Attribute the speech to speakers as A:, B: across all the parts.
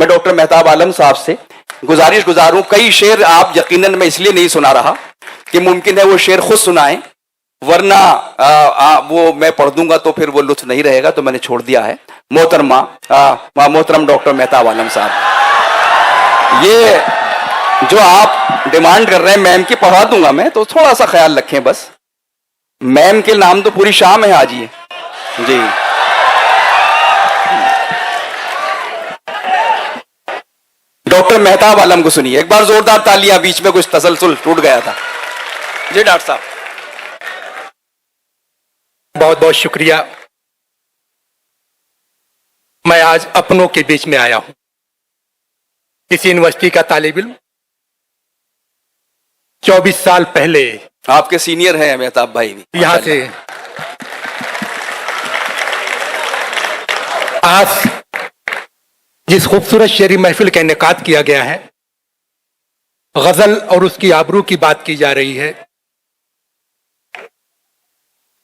A: मैं डॉक्टर मेहताब आलम साहब से गुजारिश गुजारूं, कई शेर आप यकीनन मैं इसलिए नहीं सुना रहा कि मुमकिन है वो शेर खुद सुनाएं, वरना वो मैं पढ़ दूंगा तो फिर वो लुत्फ नहीं रहेगा, तो मैंने छोड़ दिया है। मोहतरम डॉक्टर मेहताब आलम साहब, ये जो आप डिमांड कर रहे हैं मैम की, पढ़ा दूंगा मैं, तो थोड़ा सा ख्याल रखें बस। मैम के नाम तो पूरी शाम है आज ये जी। डॉक्टर मेहताब आलम को सुनिए एक बार जोरदार तालियां, बीच में कुछ तसलसल टूट गया था। जी डॉक्टर साहब,
B: बहुत बहुत शुक्रिया। मैं आज अपनों के बीच में आया हूं। इस यूनिवर्सिटी का तालिब इल्म 24 साल पहले
A: आपके सीनियर हैं मेहताब भाई भी
B: यहां से आज जिस खूबसूरत शेरी महफिल का इनेकाद किया गया है, गजल और उसकी आबरू की बात की जा रही है।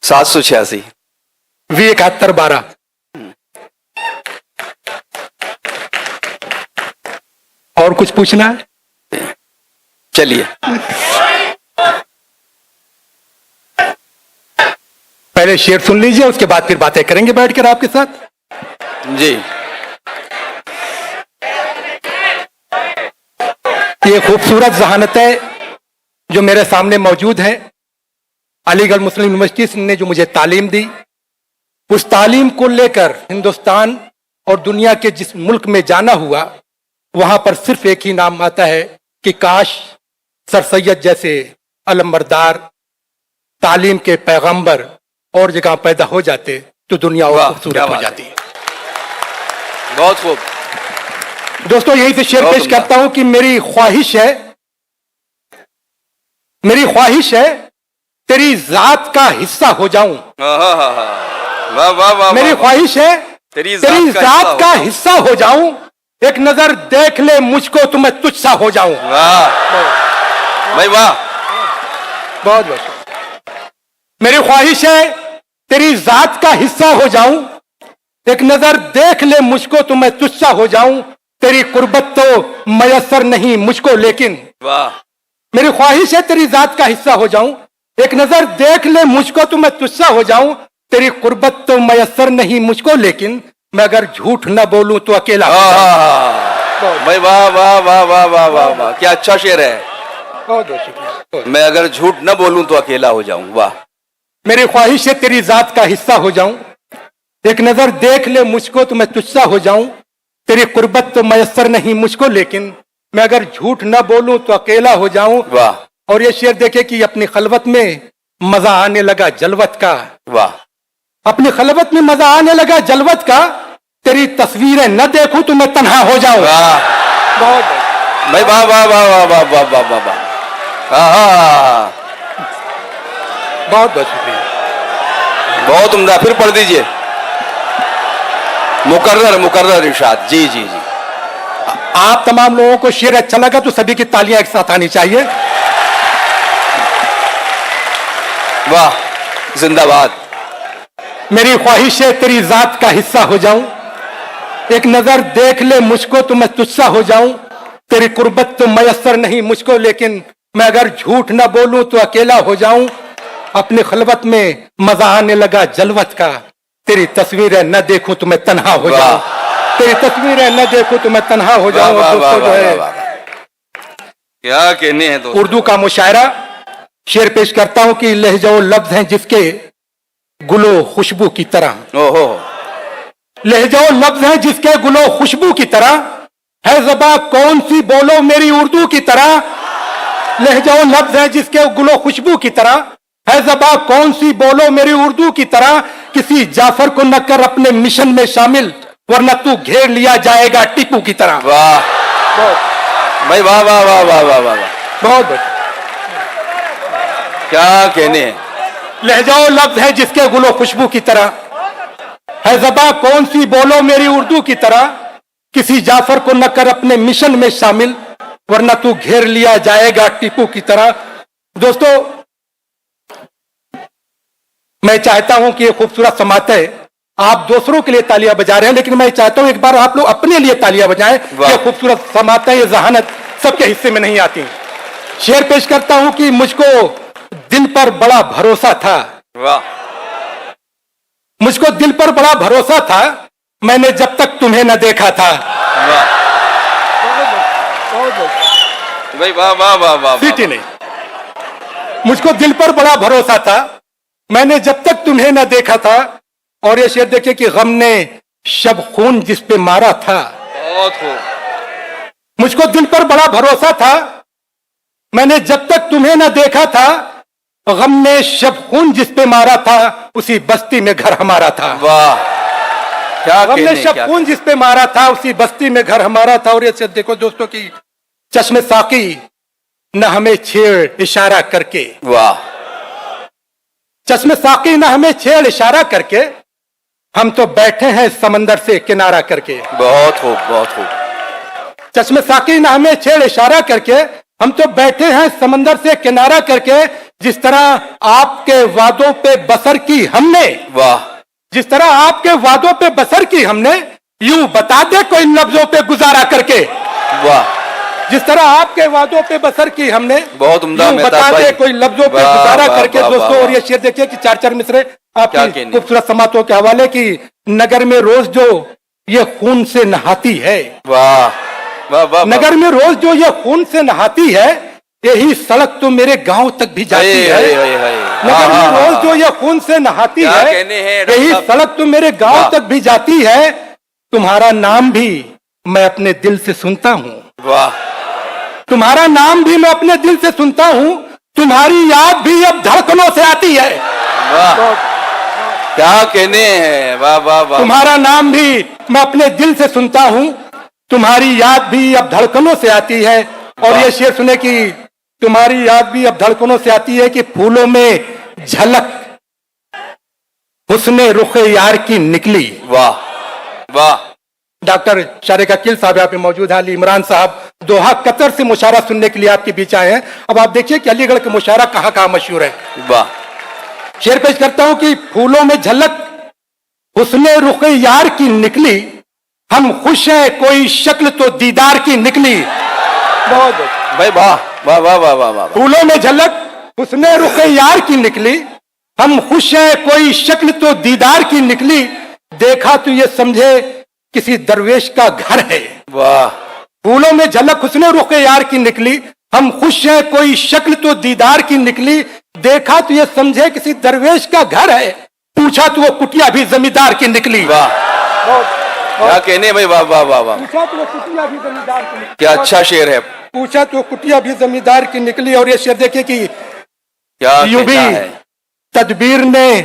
A: 786
B: V7112 और कुछ पूछना है?
A: चलिए।
B: पहले शेर सुन लीजिए, उसके बाद फिर बातें करेंगे बैठकर आपके साथ।
A: जी।
B: ये खूबसूरत जहानतें जो मेरे सामने मौजूद हैं, अलीगढ़ मुस्लिम यूनिवर्सिटी ने जो मुझे तालीम दी, उस तालीम को लेकर हिंदुस्तान और दुनिया के जिस मुल्क में जाना हुआ, वहां पर सिर्फ एक ही नाम आता है कि काश सर सैयद जैसे अलमबरदार तालीम के पैगंबर और जगह पैदा हो जाते तो दुनिया और खूबसूरत हो जाती।
A: बहुत खूब
B: दोस्तों, यही से शेर पेश करता हूं कि मेरी ख्वाहिश है तेरी जात का हिस्सा हो जाऊं।
A: वाह वाह वाह।
B: मेरी ख्वाहिश है तेरी जात का हिस्सा हो जाऊं, एक नजर देख ले मुझको तो मैं तुझसा हो जाऊं।
A: वाह भाई वाह,
B: बहुत बहुत। मेरी ख्वाहिश है तेरी जात का हिस्सा हो जाऊं, एक नजर देख ले मुझको तो मैं तुझसा हो जाऊं, तेरी कुर्बत तो मयसर नहीं मुझको लेकिन।
A: वाह।
B: मेरी ख्वाहिश है तेरी जात का हिस्सा हो जाऊं, एक नजर देख ले मुझको तो मैं तुझसा हो जाऊं, तेरी कुर्बत तो मयसर नहीं मुझको लेकिन, मैं अगर झूठ न बोलूं तो अकेला।
A: भाई वाह वाह वाह वाह वाह वाह वाह, क्या अच्छा शेर है।
B: बहुत बहुत शुक्रिया।
A: मैं अगर झूठ न बोलूं तो अकेला हो जाऊं। वाह।
B: मेरी ख्वाहिश है तेरी जात का हिस्सा हो जाऊं, एक नजर देख ले मुझको तो मैं तुझसा हो जाऊं, तेरी कुर्बत तो मयसर नहीं मुझको लेकिन, मैं अगर झूठ न बोलूं तो अकेला हो जाऊं।
A: वाह।
B: और ये शेर देखे कि अपनी खलवत में मजा आने लगा जलवत का।
A: वाह।
B: अपनी खलवत में मजा आने लगा जलवत का, तेरी तस्वीरें न देखूं तो मैं तन्हा हो जाऊं।
A: वाह
B: बहुत
A: भाई वाह वाह वाह वाह वाह वाह वाह वाह वाह।
B: बहुत बहुत शुक्रिया।
A: बहुत उम्दा, फिर पढ़ दीजिए। मुकर्रर इरशाद। जी जी जी।
B: आप तमाम लोगों को शेर अच्छा लगा तो सभी की तालियां एक साथ आनी चाहिए।
A: वाह, जिंदाबाद।
B: मेरी ख्वाहिश है तेरी जात का हिस्सा हो जाऊं, एक नजर देख ले मुझको तो मैं तुझसा हो जाऊं, तेरी कुर्बत तो मयसर नहीं मुझको लेकिन, मैं अगर झूठ न बोलूं तो अकेला हो जाऊं, अपनी खलवत में मजा आने लगा जलवत का, तेरी तस्वीरें न देखूं तो मैं तन्हा हो जाऊं, तेरी तस्वीरें न देखूं तो मैं तन्हा हो जाऊं। दोस्तों जो है
A: क्या कहने हैं दोस्तों।
B: उर्दू का मुशायरा शेर पेश करता हूं कि लहजा लफ्ज हैं जिसके गुलो खुशबू की तरह।
A: ओहो।
B: लहजा लफ्ज हैं जिसके गुलो खुशबू की तरह, है ज़बां कौन सी बोलो मेरी उर्दू की तरह। लहजा लफ्ज हैं जिसके गुलो खुशबू की तरह, है ज़बां कौन सी बोलो मेरी उर्दू की तरह, किसी जाफर को न कर अपने मिशन में शामिल, वरना तू घेर लिया जाएगा टीपू की तरह।
A: वाह भाई वाह वाह वाह वाह वाह वाह।
B: बहुत
A: क्या कहने हैं।
B: लहजा लफ्ज है जिसके गुलो खुशबू की तरह, है ज़बां कौन सी बोलो मेरी उर्दू की तरह, किसी जाफर को न कर अपने मिशन में शामिल, वरना तू घेर लिया जाएगा टीपू की तरह। दोस्तों, मैं चाहता हूं कि ये खूबसूरत समातें आप दूसरों के लिए तालियां बजा रहे हैं, लेकिन मैं चाहता हूं एक बार आप लोग अपने लिए तालियां बजाएं।
A: वाह।
B: ये खूबसूरत समातें, ये जहानत सबके हिस्से में नहीं आती। शेर पेश करता हूं कि मुझको दिल पर बड़ा भरोसा था,
A: वाह,
B: मुझको दिल पर बड़ा भरोसा था, मैंने जब तक तुम्हें न देखा था।
A: वाह भाई, वाह वाह वाह वाह,
B: सीटी नहीं। मुझको दिल पर बड़ा भरोसा था, मैंने जब तक तुम्हें न देखा था। और ये शेर देखिए कि गम ने शब खून जिस पे मारा था।
A: बहुत खूब।
B: मुझको दिल पर बड़ा भरोसा था, मैंने जब तक तुम्हें न देखा था, गम ने शब खून जिस पे मारा था, उसी बस्ती में घर हमारा था।
A: वाह, क्या
B: गम ने
A: कहने,
B: शब
A: क्या
B: खून जिस पे मारा था, उसी बस्ती में घर हमारा था। और ये शेर देखो दोस्तों की चश्मे साकी न हमें छेड़ इशारा करके,
A: वाह,
B: चश्मे साकी न हमें छेड़ इशारा करके, हम तो बैठे हैं समंदर से किनारा करके।
A: बहुत खूब, बहुत खूब।
B: चश्मे साकी न हमें छेड़ इशारा करके, हम तो बैठे हैं समंदर से किनारा करके। जिस तरह आपके वादों पे बसर की हमने,
A: वाह,
B: जिस तरह आपके वादों पे बसर की हमने, यूं बता दे कोई लफ्जों पे गुजारा करके।
A: वाह,
B: जिस तरह आपके वादों पे बसर की हमने,
A: बहुत उम्दा
B: यूं
A: मेहताब
B: बता दे
A: भाई।
B: कोई लफ्जों पे
A: वाह,
B: गुजारा
A: वाह,
B: करके।
A: वाह,
B: दोस्तों
A: वाह,
B: और ये शेर देखिए कि चार चार मिसरे
A: क्या
B: आपकी
A: कहने।
B: खूबसूरत समातों के हवाले की। नगर में रोज जो ये खून से नहाती है,
A: वाह वाह वाह,
B: नगर में रोज जो ये खून से नहाती है, यही सड़क तो मेरे गांव तक भी जाती है। नगर में रोज जो ये खून से नहाती
A: क्या
B: है,
A: कहने हैं डॉक्टर
B: यही
A: साहब।
B: सड़क तो मेरे गांव
A: वाह।
B: तक भी जाती है। तुम्हारा नाम भी मैं अपने दिल से सुनता हूं,
A: वाह,
B: तुम्हारा नाम भी मैं अपने दिल से सुनता हूं, तुम्हारी याद भी अब धड़कनों से आती है।
A: वाह, क्या कहने हैं, वाह वाह वाह।
B: तुम्हारा नाम भी मैं अपने दिल से सुनता हूं, तुम्हारी याद भी अब धड़कनों से आती है। और
A: वाह।
B: ये शेर सुने कि तुम्हारी याद भी अब धड़कनों से आती है कि फूलों में झलक हुस्ने रुखे यार की निकली।
A: वाह वाह,
B: डॉक्टर शारिक अकील साहब यहाँ पे मौजूद हैं, अली इमरान साहब दोहा कतर से मुशायरा सुनने के लिए आपके बीच आए हैं। अब आप देखिए कि अलीगढ़ का मुशायरा कहाँ कहाँ मशहूर है।
A: वाह,
B: शेर पेश करता हूं कि फूलों में झलक हुस्ने रुखे यार की निकली, हम खुश हैं कोई शक्ल तो दीदार की निकली। बहुत
A: भाई वाह वाह वाह वाह वाह वाह।
B: फूलों में झलक हुस्ने रुखे यार की निकली, हम खुश हैं कोई शक्ल तो दीदार की निकली, देखा तो ये समझे किसी दरवेश का घर है।
A: वाह,
B: फूलों में झलक हुस्ने रुखे यार की निकली, हम खुश हैं कोई शक्ल तो दीदार की निकली, देखा तो ये समझे किसी दरवेश का घर है, पूछा तो वो कुटिया भी जमींदार की निकली।
A: वाह, क्या कहने भाई, वाह वाह वाह वाह,
B: पूछा तो वो कुटिया भी जमींदार की निकली।
A: क्या अच्छा शेर है,
B: पूछा तो वो कुटिया भी जमींदार की निकली। और ये शेर देखिए कि
A: क्या
B: यूं भी
A: कहना है।
B: तदबीर ने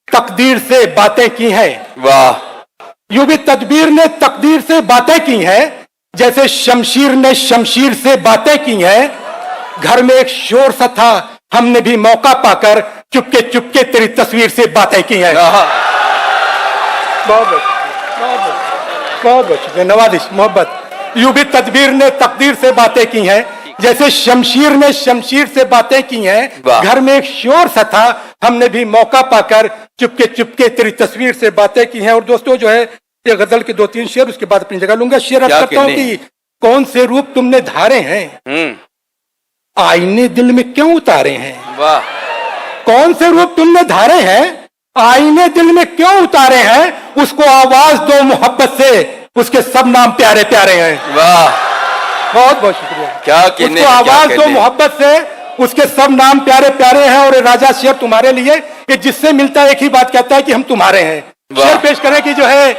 B: तकदीर से बातें की हैं,
A: वाह,
B: यूं भी तदबीर ने तकदीर से बातें की हैं, जैसे शमशीर ने शमशीर से बातें की हैं। घर में एक शोर सा था, हमने भी मौका पाकर चुपके चुपके तेरी तस्वीर से बातें की हैं। बहुत शुक्रिया, नवाजिश, मोहब्बत। यूं भी तदबीर ने तकदीर से बातें की हैं, जैसे शमशीर ने शमशीर से बातें की हैं।
A: वाह।
B: घर में एक शोर सा था, हमने भी मौका पाकर चुपके चुपके तेरी तस्वीर से बातें की हैं। और दोस्तों जो है ये गजल के दो तीन शेर, उसके बाद अपनी जगह लूंगा। शेर
A: क्या
B: करता हूं
A: कहने
B: कि कौन से रूप तुमने धारे हैं, आईने दिल में क्यों उतारे हैं।
A: वाह,
B: कौन से रूप तुमने धारे हैं, आईने दिल में क्यों उतारे हैं, उसको आवाज दो मोहब्बत से, उसके सब नाम प्यारे प्यारे हैं।
A: वाह,
B: बहुत बहुत शुक्रिया।
A: क्या कहने,
B: उसको
A: क्या
B: आवाज दो
A: कहने।
B: मोहब्बत से, उसके सब नाम प्यारे प्यारे हैं। और ये राजा शेर तुम्हारे लिए, ये जिससे मिलता है एक ही बात कहता है कि हम तुम्हारे हैं।
A: वाह।
B: शेर पेश करें कि जो है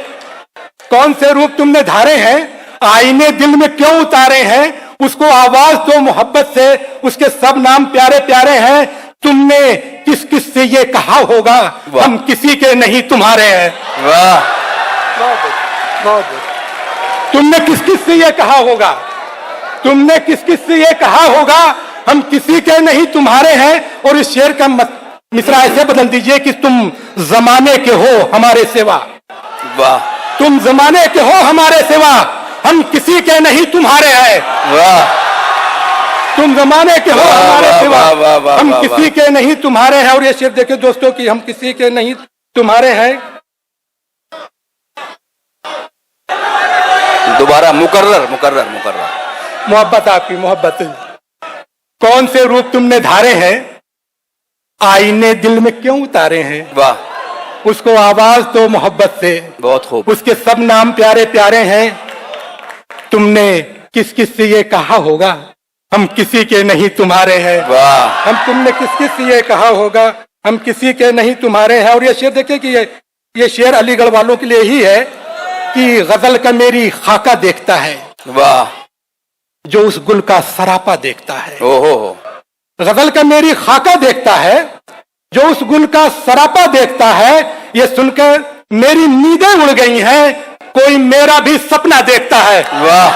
B: कौन से रूप तुमने धारे हैं, आईने दिल में क्यों उतारे हैं, उसको आवाज दो मोहब्बत से, उसके सब नाम प्यारे प्यारे हैं। तुमने किस किस से ये कहा होगा,
A: वाह।
B: हम किसी के नहीं तुम्हारे हैं।
A: वाह,
B: तुमने किस किस से ये कहा होगा, तुमने किस किस से ये कहा होगा, हम किसी के नहीं तुम्हारे हैं। और इस शेर का मिसरा ऐसे बदल दीजिए कि तुम जमाने के हो हमारे सिवा,
A: वाह,
B: तुम जमाने के हो हमारे सिवा, हम किसी के नहीं तुम्हारे हैं।
A: वाह,
B: तुम जमाने के हो
A: वाह,
B: हमारे
A: वाह,
B: सिवा,
A: वाह, वाह, वाह,
B: हम
A: वाह,
B: किसी
A: वाह।
B: के नहीं तुम्हारे हैं। और ये शेर देखिए दोस्तों कि हम किसी के नहीं तुम्हारे हैं।
A: दोबारा मुकर्रर मुकर्रर मुकर्रर।
B: मोहब्बत आपकी मोहब्बत। कौन से रूप तुमने धारे हैं, आईने दिल में क्यों उतारे हैं।
A: वाह,
B: उसको आवाज दो मोहब्बत से,
A: बहुत खूब।
B: उसके सब नाम प्यारे प्यारे हैं। तुमने किस किस से ये कहा होगा, हम किसी के नहीं तुम्हारे हैं।
A: वाह,
B: तुमने किस किस से ये कहा होगा, हम किसी के नहीं तुम्हारे हैं। और ये शेर देखिए कि ये शेर अलीगढ़ वालों के लिए ही है कि गजल का मेरी खाका देखता है,
A: वाह,
B: जो उस गुल का सरापा देखता है।
A: ओहो,
B: गजल का मेरी खाका देखता है, जो उस गुल का सरापा देखता है। ये सुनकर मेरी नींदें उड़ गई हैं, कोई मेरा भी सपना देखता है।
A: वाह,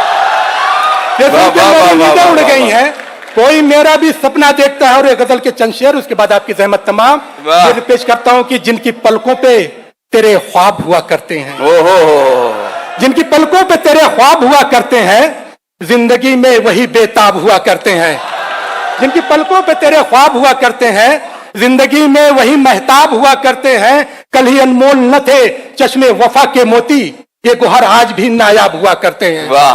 B: ये
A: वाह,
B: सुनकर
A: वाह,
B: मेरी
A: वाह,
B: नींदें
A: वाह,
B: उड़
A: वाह,
B: गई
A: वाह।
B: हैं, कोई मेरा भी सपना देखता है। और ये गजल के चंद शेर, उसके बाद आपकी जहमत तमाम।
A: वाह।
B: ये पेश करता हूं कि जिनकी पलकों पे तेरे ख्वाब हुआ करते हैं,
A: ओहो,
B: जिनकी पलकों पे तेरे ख्वाब हुआ करते हैं, जिंदगी में वही बेताब हुआ करते हैं। जिनकी पलकों पे तेरे ख्वाब हुआ करते हैं, जिंदगी में वही महताब हुआ करते हैं। कल ही अनमोल न थे चश्मे वफा के मोती, ये गुहर आज भी नायाब हुआ करते हैं।
A: वाह,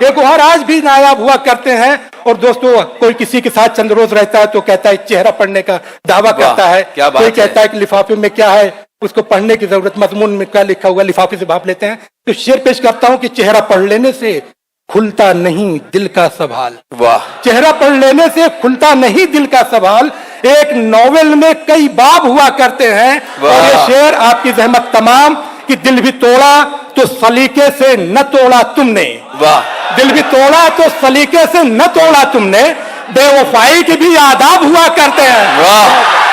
B: ये गुहर आज भी नायाब हुआ करते हैं। और दोस्तों, कोई किसी के साथ चंद रोज रहता है तो कहता है चेहरा पढ़ने का दावा करता है।
A: क्या बात
B: कोई
A: है।
B: कहता है कि लिफाफे में क्या है, उसको पढ़ने की जरूरत, मजमून में क्या लिखा हुआ लिफाफे से भाप लेते हैं। तो शेर पेश करता हूं कि चेहरा पढ़ लेने से खुलता नहीं दिल का सवाल।
A: वाह,
B: चेहरा पढ़ लेने से खुलता नहीं दिल का सवाल, एक नॉवेल में कई बाब हुआ करते हैं।
A: वाह।
B: और ये शेर आपकी जहमत तमाम कि दिल भी तोड़ा तो सलीके से न तोड़ा तुमने।
A: वाह,
B: दिल भी तोड़ा तो सलीके से न तोड़ा तुमने, बेवफाई के भी आदाब हुआ करते हैं।
A: वाह,